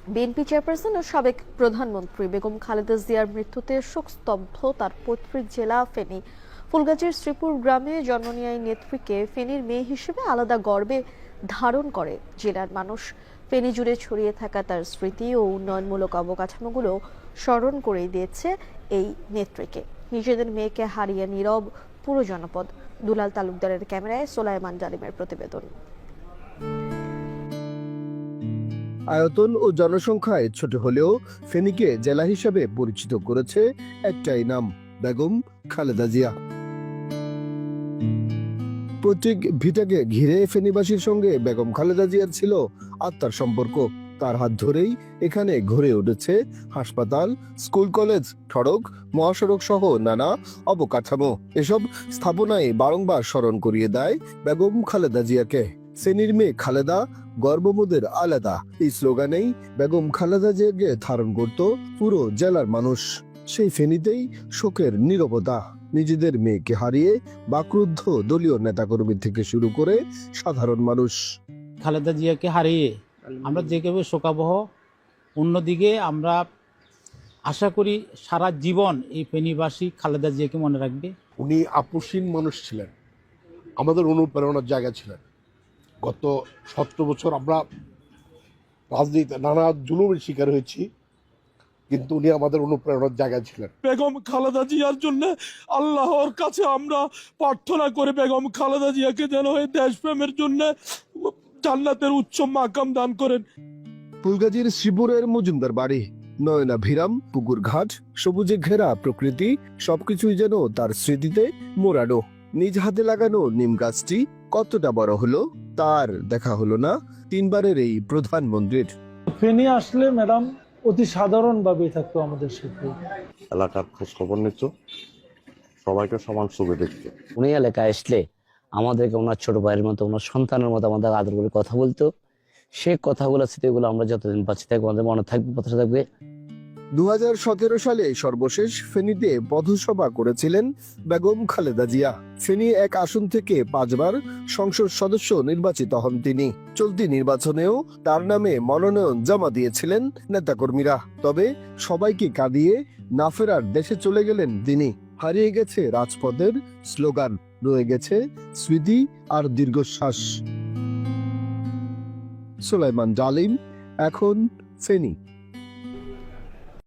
BNP chairperson ও সাবেক প্রধানমন্ত্রী বেগম খালেদা জিয়ার মৃত্যুতে শোকস্তব্ধ তার পৈতৃক জেলা ফেনী। ফুলগাজীর শ্রীপুর গ্রামে জন্ম নেওয়া এই নেত্রীকে ফেনীর মেয়ে হিসেবে আলাদা গর্বে ধারণ করে জেলার মানুষ। ফেনী জুড়ে ছড়িয়ে থাকা তার স্মৃতি ও উন্নয়নমূলক অবকাঠামোগুলো স্মরণ করে দিয়েছে এই নেত্রীকে। নিজেদের মেয়েকে হারিয়ে নীরব পুরো জনপদ। দুলাল তালুকদারের ক্যামেরায় সোলাইমান জালিমের প্রতিবেদন। আয়তন ও জনসংখ্যায় ছোট হলেও ফেনীকে জেলা হিসেবে পরিচিত করেছে একটাই নাম, বেগম খালেদা জিয়া। প্রত্যেক ভিটাকে ঘিরে ফেনীবাসীর সঙ্গে বেগম খালেদা জিয়ার ছিল আত্মার সম্পর্ক। তার হাত ধরেই এখানে গড়ে উঠেছে হাসপাতাল, স্কুল, কলেজ, সড়ক, মহাসড়ক সহ নানা অবকাঠামো। এসব স্থাপনায় বারংবার স্মরণ করিয়ে দেয় বেগম খালেদা জিয়াকে। ফেনীর মেয়ে খালেদা, গর্বমোদের আলাদা, এই স্লোগানেই বেগম খালেদা জিয়াকে ধারণ করত পুরো জেলার মানুষ। সেই ফেনীতেই শোকের নীরবতা। নিজেদের মেয়েকে হারিয়ে বাকরুদ্ধ দলীয় নেতাকর্মী থেকে শুরু করে সাধারণ মানুষ। খালেদা জিয়াকে হারিয়ে আমরা যেভাবে শোকাবহ, অন্যদিকে আমরা আশা করি সারা জীবন এই ফেনীবাসী খালেদা জিয়াকে মনে রাখবে। উনি আপোষহীন মানুষ ছিলেন, আমাদের অনুপ্রেরণার জায়গা ছিলেন। গত 17 বছর আমরা রাজনীতিতে নানা জুলুমের শিকার হয়েছি, কিন্তু উনি আমাদের অনুপ্রেরণার জায়গা ছিলেন। বেগম খালেদা জিয়ার জন্য আল্লাহর কাছে আমরা প্রার্থনা করে বেগম খালেদা জিয়াকে যেন এই দেশপ্রেমের জন্য জান্নাতের উচ্চ মাকাম দান করেন। ফুলগাজীর শ্রীপুরের মজুমদার বাড়ি, নয়না ভিরাম, পুকুর ঘাট, সবুজে ঘেরা প্রকৃতি, সবকিছুই যেন তার স্মৃতিতে মোড়ানো। নিজ হাতে লাগানো নিম গাছটি কতটা বড় হলো তার দেখা হলো না 3 বারের এই প্রধানমন্ত্রীর। ফেনী আসলে ম্যাডাম অতি সাধারণ ভাবেই থাকতো আমাদের সাথে। এলাকার খোঁজ খবর নিত, সবাইকে সমান চোখে দেখতো। উনি এলাকায় আসলে আমাদেরকে ওনার ছোট ভাইয়ের মতো, ওনার সন্তানের মতো আমাদের আদর করে কথা বলতো। সে কথাগুলো, স্মৃতিগুলো আমরা যতদিন বাঁচি থাকবো আমাদের মনে থাকবে, কথা থাকবে। 2017 সালে সর্বশেষ ফেনীতে পথসভা করেছিলেন বেগম খালেদা জিয়া। ফেনী 1 আসন থেকে 5 বার সংসদ সদস্য নির্বাচিত হন তিনি। চলতি নির্বাচনেও তার নামে মনোনয়ন জমা দিয়েছিলেন নেতাকর্মীরা। তবে সবাইকে কাঁদিয়ে না ফেরার দেশে চলে গেলেন তিনি। হারিয়ে গেছে রাজপথের স্লোগান, রয়ে গেছে স্মৃতি আর দীর্ঘশ্বাস। সোলাইমান জালিম, এখন ফেনী।